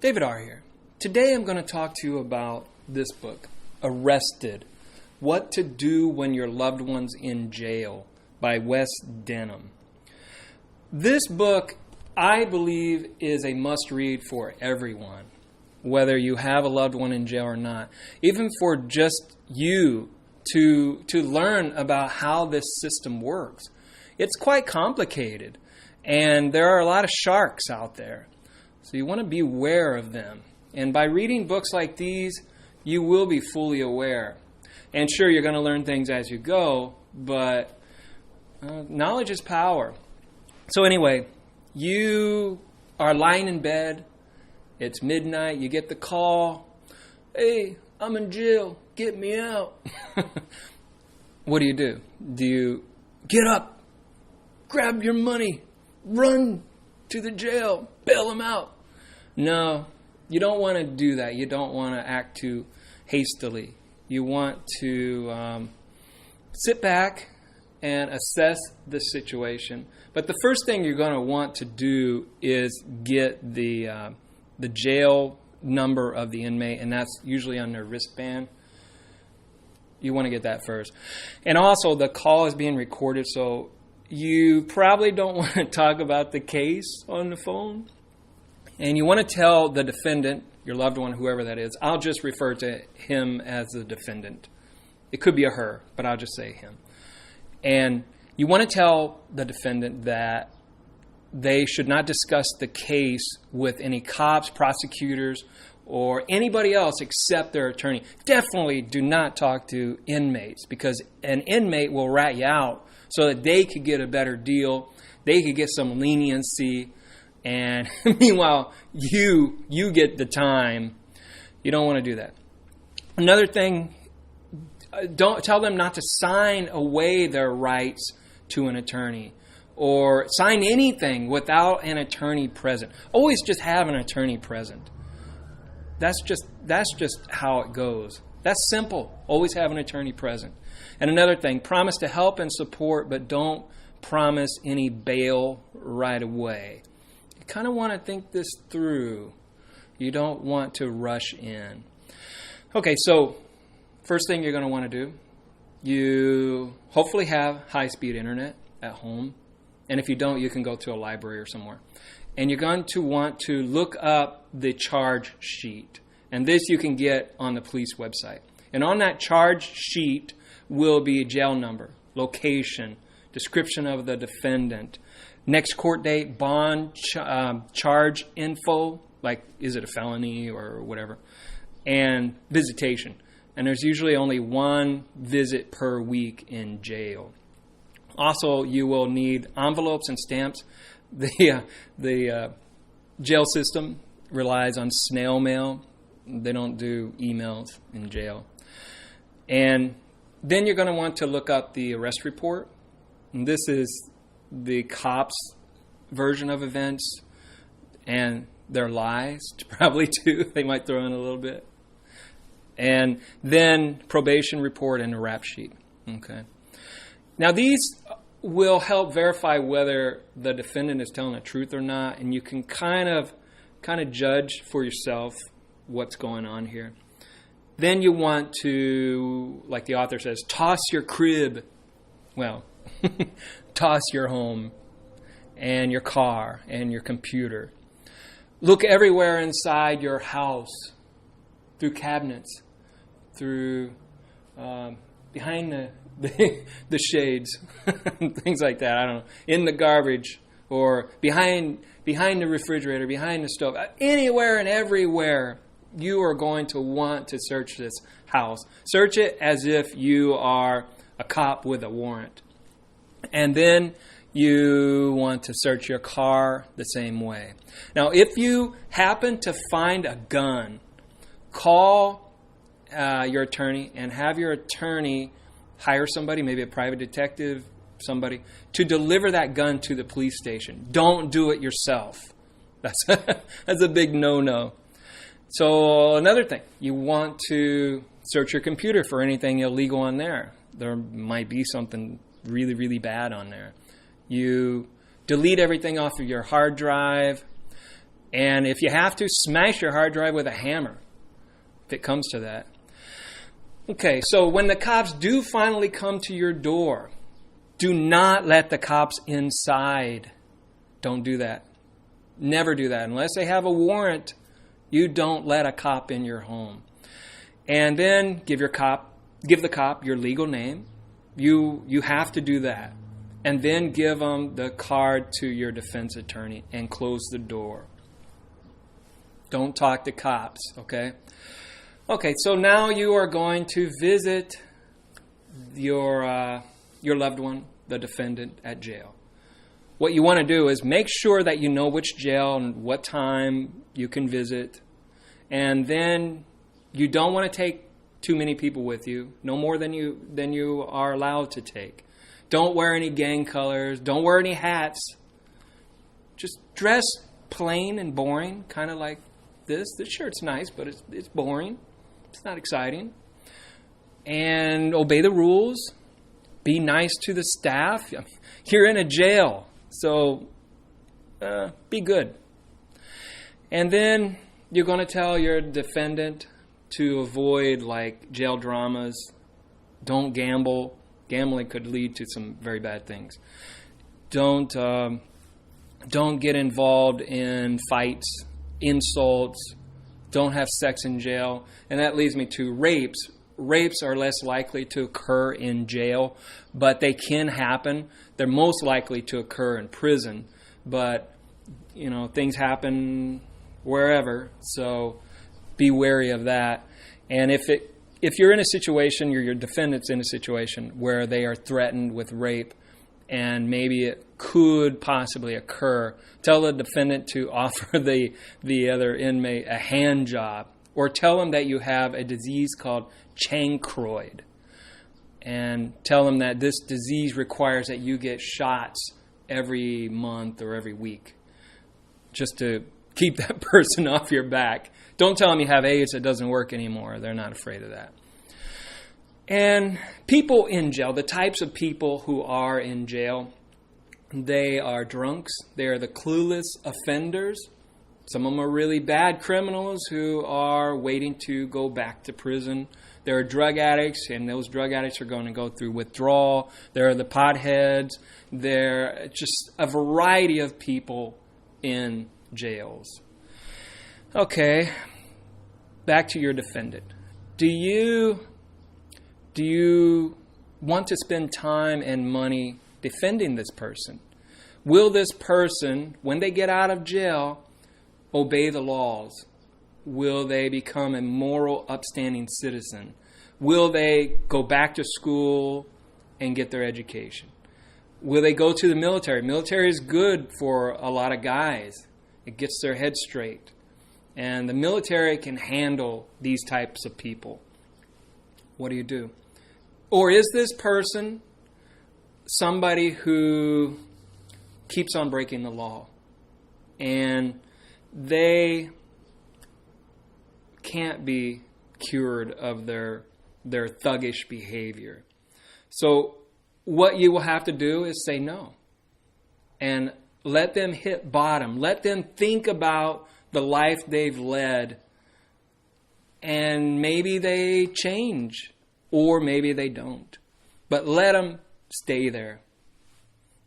David R. here. Today I'm going to talk to you about this book, Arrested, What to Do When Your Loved One's in Jail by Wes Denham. This book, I believe, is a must-read for everyone, whether you have a loved one in jail or not, even for just you to learn about how this system works. It's quite complicated, and there are a lot of sharks out there, so you want to be aware of them. And by reading books like these, you will be fully aware. And sure, you're going to learn things as you go, but knowledge is power. So anyway, you are lying in bed. It's midnight. You get the call. Hey, I'm in jail. Get me out. What do? Do you get up, grab your money, run to the jail, bail them out? No, you don't want to do that. You don't want to act too hastily. You want to sit back and assess the situation. But the first thing you're going to want to do is get the jail number of the inmate, and that's usually on their wristband. You want to get that first. And also, the call is being recorded, so you probably don't want to talk about the case on the phone. And you want to tell the defendant, your loved one, whoever that is. I'll just refer to him as the defendant. It could be a her, but I'll just say him. And you want to tell the defendant that they should not discuss the case with any cops, prosecutors, or anybody else except their attorney. Definitely do not talk to inmates, because an inmate will rat you out so that they could get a better deal. They could get some leniency. And meanwhile, you get the time. You don't want to do that. Another thing, don't tell them not to sign away their rights to an attorney or sign anything without an attorney present. Always just have an attorney present. That's just how it goes. That's simple. Always have an attorney present. And another thing, promise to help and support, but don't promise any bail right away. You kind of want to think this through. You don't want to rush in. Okay, so first thing you're going to want to do, you hopefully have high-speed internet at home. And if you don't, you can go to a library or somewhere. And you're going to want to look up the charge sheet. And this you can get on the police website. And on that charge sheet will be a jail number, location, description of the defendant, next court date, bond, charge info, like is it a felony or whatever, and visitation. And there's usually only one visit per week in jail. Also, you will need envelopes and stamps. The jail system relies on snail mail. They don't do emails in jail. And then you're going to want to look up the arrest report. And this is the cops' version of events, and their lies, probably too. They might throw in a little bit. And then probation report and a rap sheet. Okay. Now these will help verify whether the defendant is telling the truth or not, and you can kind of judge for yourself what's going on here. Then you want to, like the author says, toss your crib. Well, toss your home and your car and your computer. Look everywhere inside your house, through cabinets, through behind the shades, things like that. I don't know, in the garbage or behind the refrigerator, behind the stove, anywhere and everywhere. You are going to want to search this house. Search it as if you are a cop with a warrant. And then you want to search your car the same way. Now, if you happen to find a gun, call your attorney and have your attorney hire somebody, maybe a private detective, somebody, to deliver that gun to the police station. Don't do it yourself. That's a big no-no. So another thing, you want to search your computer for anything illegal on there. There might be something really, really bad on there. You delete everything off of your hard drive. And if you have to, smash your hard drive with a hammer, if it comes to that. Okay, so when the cops do finally come to your door, do not let the cops inside. Don't do that. Never do that. Unless they have a warrant, you don't let a cop in your home. And then give the cop your legal name. You have to do that. And then give them the card to your defense attorney and close the door. Don't talk to cops, okay? Okay, so now you are going to visit your loved one, the defendant, at jail. What you want to do is make sure that you know which jail and what time you can visit. And then you don't want to take too many people with you, no more than you are allowed to take. Don't wear any gang colors. Don't wear any hats. Just dress plain and boring, kind of like this. This shirt's nice, but it's boring. It's not exciting. And obey the rules. Be nice to the staff. You're in a jail, so be good. And then you're going to tell your defendant to avoid like jail dramas. Don't gamble. Gambling could lead to some very bad things. Don't get involved in fights, insults. Don't have sex in jail. And that leads me to rapes. Rapes are less likely to occur in jail, but they can happen. They're most likely to occur in prison. But, things happen wherever, so be wary of that. And if you're in a situation, your defendant's in a situation where they are threatened with rape and maybe it could possibly occur, tell the defendant to offer the other inmate a hand job, or tell them that you have a disease called chancroid, and tell them that this disease requires that you get shots every month or every week just to keep that person off your back. Don't tell them you have AIDS, it doesn't work anymore. They're not afraid of that. And people in jail, the types of people who are in jail, they are drunks. They are the clueless offenders. Some of them are really bad criminals who are waiting to go back to prison. There are drug addicts, and those drug addicts are going to go through withdrawal. There are the potheads. There are just a variety of people in jails. Okay, back to your defendant. Do you want to spend time and money defending this person? Will this person, when they get out of jail, obey the laws? Will they become a moral, upstanding citizen? Will they go back to school and get their education? Will they go to the military? Military is good for a lot of guys. It gets their head straight. And the military can handle these types of people. What do you do? Or is this person somebody who keeps on breaking the law? And they can't be cured of their thuggish behavior. So what you will have to do is say no. And let them hit bottom. Let them think about the life they've led. And maybe they change. Or maybe they don't. But let them stay there.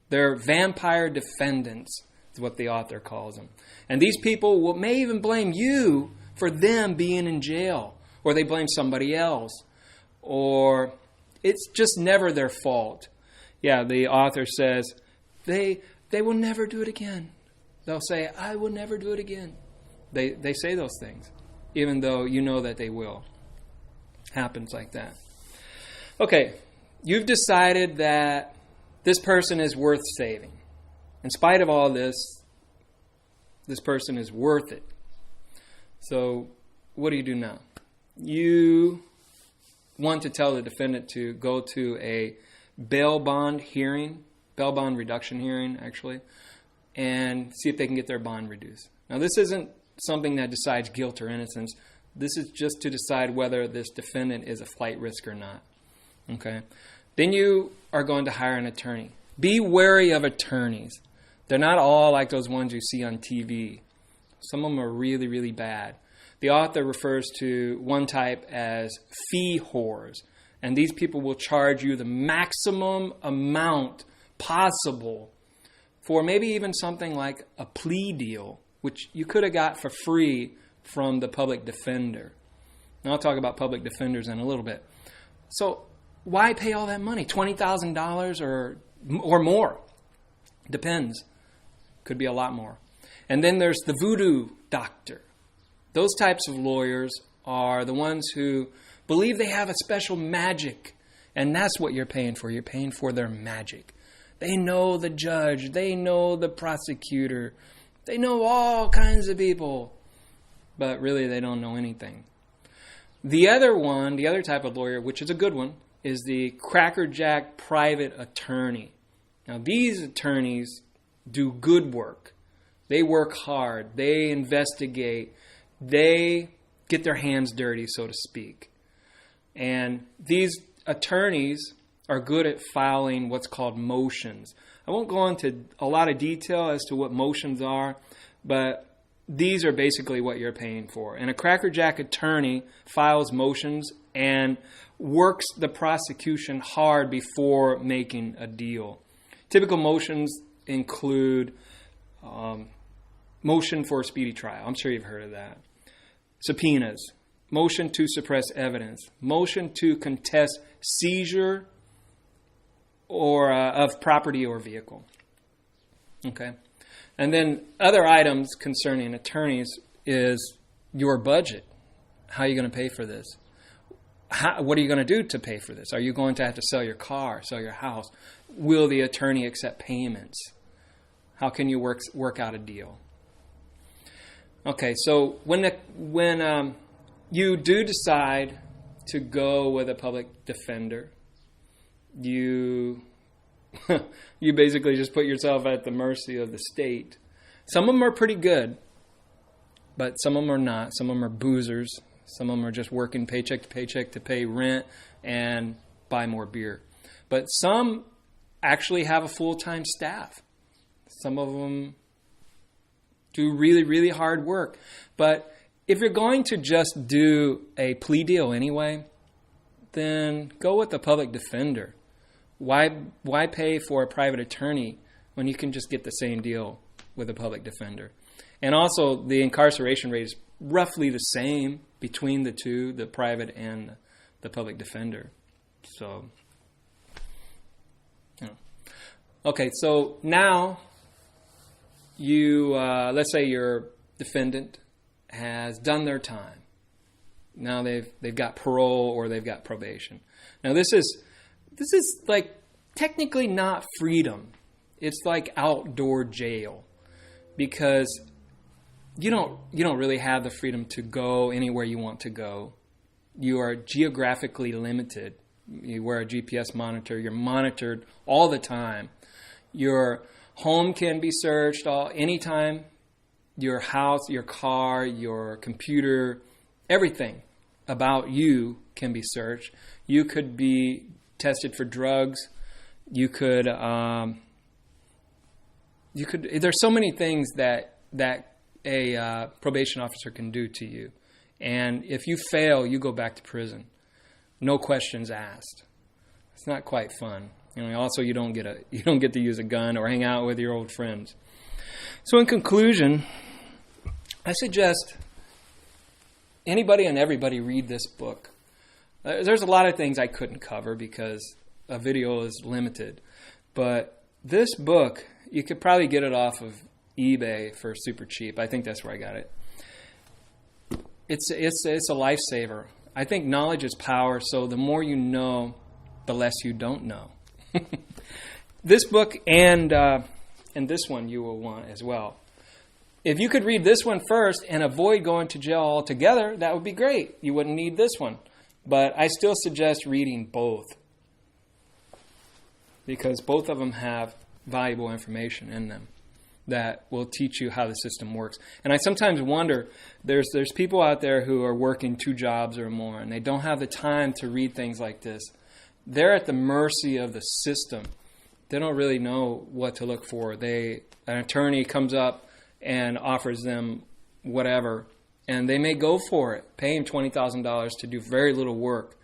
They're vampire defendants, is what the author calls them. And these people may even blame you for them being in jail. Or they blame somebody else. Or it's just never their fault. Yeah, the author says, they will never do it again. They'll say, I will never do it again. They say those things, even though you know that they will. Happens like that. Okay, you've decided that this person is worth saving. In spite of all this person is worth it. So what do you do now? You want to tell the defendant to go to a bail bond reduction hearing, actually, and see if they can get their bond reduced. Now, this isn't something that decides guilt or innocence. This is just to decide whether this defendant is a flight risk or not. Okay? Then you are going to hire an attorney. Be wary of attorneys. They're not all like those ones you see on TV. Some of them are really, really bad. The author refers to one type as fee whores. And these people will charge you the maximum amount possible for maybe even something like a plea deal, which you could have got for free from the public defender. And I'll talk about public defenders in a little bit. So why pay all that money? $20,000 or more. Depends. Could be a lot more. And then there's the voodoo doctor. Those types of lawyers are the ones who believe they have a special magic. And that's what you're paying for. You're paying for their magic. They know the judge. They know the prosecutor. They know all kinds of people. But really, they don't know anything. The other type of lawyer, which is a good one, is the crackerjack private attorney. Now, these attorneys do good work. They work hard. They investigate. They get their hands dirty, so to speak. And these attorneys are good at filing what's called motions. I won't go into a lot of detail as to what motions are, but these are basically what you're paying for. And a crackerjack attorney files motions and works the prosecution hard before making a deal. Typical motions include motion for a speedy trial. I'm sure you've heard of that. Subpoenas. Motion to suppress evidence. Motion to contest seizure or of property or vehicle. Okay. And then other items concerning attorneys is your budget. How are you going to pay for this? What are you going to do to pay for this? Are you going to have to sell your car, sell your house? Will the attorney accept payments? How can you work out a deal? Okay, so when you do decide to go with a public defender, you basically just put yourself at the mercy of the state. Some of them are pretty good, but some of them are not. Some of them are boozers. Some of them are just working paycheck to paycheck to pay rent and buy more beer. But some actually have a full-time staff. Some of them do really, really hard work. But if you're going to just do a plea deal anyway, then go with the public defender. Why pay for a private attorney when you can just get the same deal with a public defender? And also, the incarceration rate is roughly the same between the two, the private and the public defender. So, okay, so now let's say your defendant has done their time. Now they've got parole or they've got probation. Now this is like technically not freedom. It's like outdoor jail, because you don't really have the freedom to go anywhere you want to go. You are geographically limited. You wear a GPS monitor. You're monitored all the time. Your home can be searched anytime. Your house, your car, your computer, everything about you can be searched. You could be tested for drugs. There's so many things that a probation officer can do to you. And if you fail, you go back to prison. No questions asked. It's not quite fun. Also, you don't get to use a gun or hang out with your old friends. So in conclusion, I suggest anybody and everybody read this book. There's a lot of things I couldn't cover because a video is limited. But this book, you could probably get it off of eBay for super cheap. I think that's where I got it. It's a lifesaver. I think knowledge is power, so the more you know, the less you don't know. This book and this one you will want as well. If you could read this one first and avoid going to jail altogether, that would be great. You wouldn't need this one. But I still suggest reading both, because both of them have valuable information in them that will teach you how the system works. And I sometimes wonder, there's people out there who are working 2 jobs or more, and they don't have the time to read things like this. They're at the mercy of the system. They don't really know what to look for. An attorney comes up and offers them, whatever, and they may go for it, pay him $20,000 to do very little work.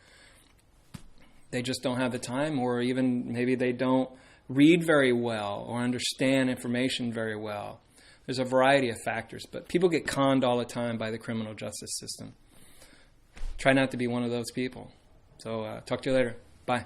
They just don't have the time, or even maybe they don't read very well or understand information very well. There's a variety of factors, but people get conned all the time by the criminal justice system. Try not to be one of those people. So talk to you later. Bye.